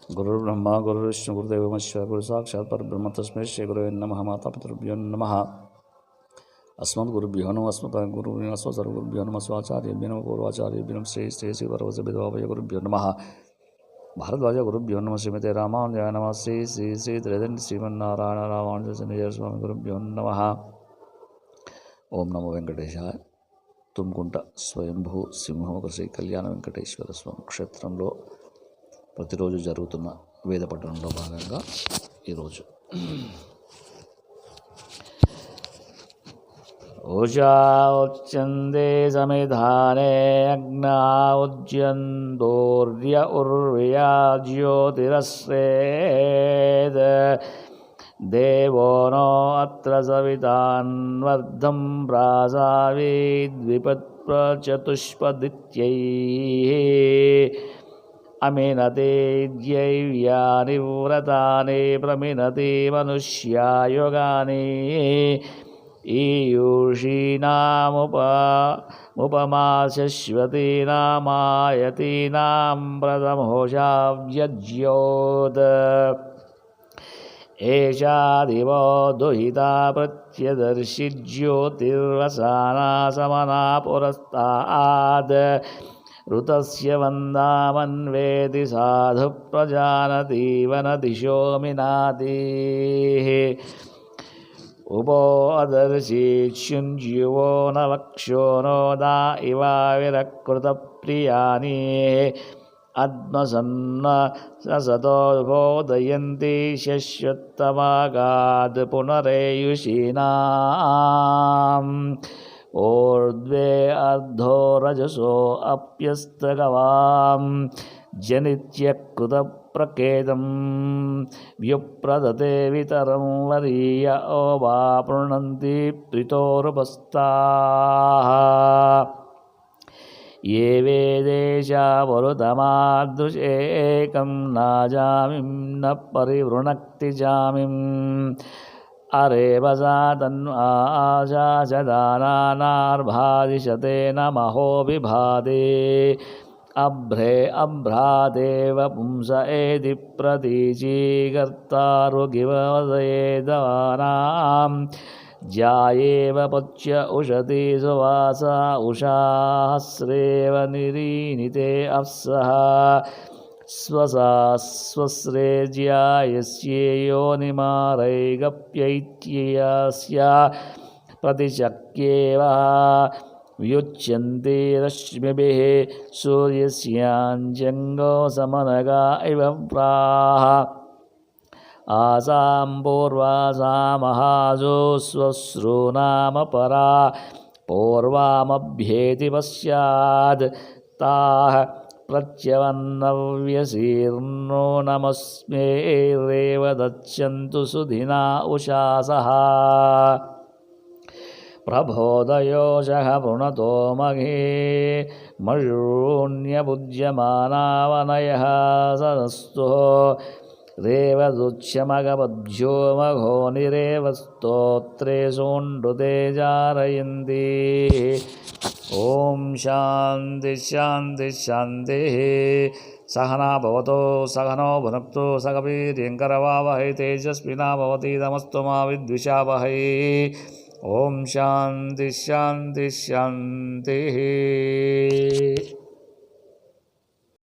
गुरुर्ब्रह्मा गुरुर्विष्णु गुरुदेवो महेश्वरः गुरु साक्षात् परब्रह्म तस्मै श्री गुरवे नमः। मातापितृभ्यो नमः। अस्मद्गुरुभ्यो नमः। अस्मद्गुरुभ्यो नमः। सर्वगुरुभ्यो नमः। स्वाचार्येभ्यो नमः। पूर्वाचार्येभ्यो नमः। श्री श्री श्री वरवरसिद्धविद्याभय गुरुभ्यो नमः। भारद्वाज गुरुभ्यो नमः। श्रीमते रामानुजाय नमः। श्री श्री श्री त्रिदण्ड श्रीमन्नारायण रामानुज स्वामी गुरुभ्यो नमः। ओम नमो वेंकटेशाय। తుమ్కుంట స్వయంభూ సింహముఖ శ్రీ కళ్యాణ వెంకటేశ్వర స్వామి క్షేత్రంలో ప్రతిరోజు జరుగుతున్న వేద పఠనంలో భాగంగా ఈరోజు ఓషా ఉచ్యందే సమిధానే అగ్నా ఉజ్యందోర్య ఉర్వ్యా జ్యోతిరస్వేద్ దేవో నో అత్ర సవితాన్వర్ధం ప్రాసావీద్విపత్ప్రచతుష్పదిత్యైః అమినతే ద్యైవ్యాని వ్రతాని ప్రమినతి మనుష్యాయుగాని ఈయూషీనాముపమాశశ్వతీనామాయతీనాం ప్రథమోషావ్యజ్యోత్ ఏషా దివో దుహితా ప్రత్యదర్శి జ్యోతిర్వసానా సమనా పురస్తాద్ ఋతస్య వందామన్వేతి సాధు ప్రజానతీవన దిశో మినాతి ఉపో అదర్శీచ్యుంజ్యువో నవక్షో నోదా ఇవా విరకృత ప్రియాని ఆత్మసన్న సతో బోధయంతి శశ్వత్తమాగాద్ పునరేయుషీనాం ఊర్ధ్వే అర్ధో రజసో అప్యస్తగవాం జనిత్యకృత ప్రకేతం వ్యుప్రదతే వితరం వరీయ ఓ వా పృణంతి ప్రితోరుపస్తాః ఏ వేదేశా వరుతమాదృశేకం నాజామిం న పరివృణక్తి జామిం అరేవసా తన్వాశాచదానానార్భాదిశతే నమహో విభాదే అభ్రే అభ్రాదేవ పుంస ఏది ప్రతీచీకర్తారుగివదయేదవానాం జ్యాయేవ పచ్య ఉషతి సువాసా ఉషాహస్రేవ నిరీనితే అప్సః స్వసా స్వస్రేజ్యాయస్యేయోనిమారైగప్యైత్యస్య ప్రతిశక్యేవ వ్యుచ్యంతి రశ్మిభిః సూర్యస్యాంజంగో సమనగా ఇవ ప్రాహ ఆసాం పూర్వాసామహాజో స్వశ్రూనామ పరా పూర్వామభ్యేతి పశ్చాద్ తాః ప్రత్యవన్నవ్యసీర్ణో నమస్మేరేవ దచ్చంతు సుధినా ఉషాసః ప్రభోదయోషః పృణతో మఘే మయూన్యభుజ్యమానావనయః సదస్తు రేవదుచ్యమగపద్భ్యో మఘో నిరేవ స్తోత్రే సోండుతే జారయంతి. ఓం శాంతి శాంతి శాంతి. సహనా భవతో సహనో భునక్తు సహ వీర్యంకరవావహై తేజస్వినాభవతీతమస్తు మా విద్విషావహై. ఓం శాంతి శాంతి శాంతి.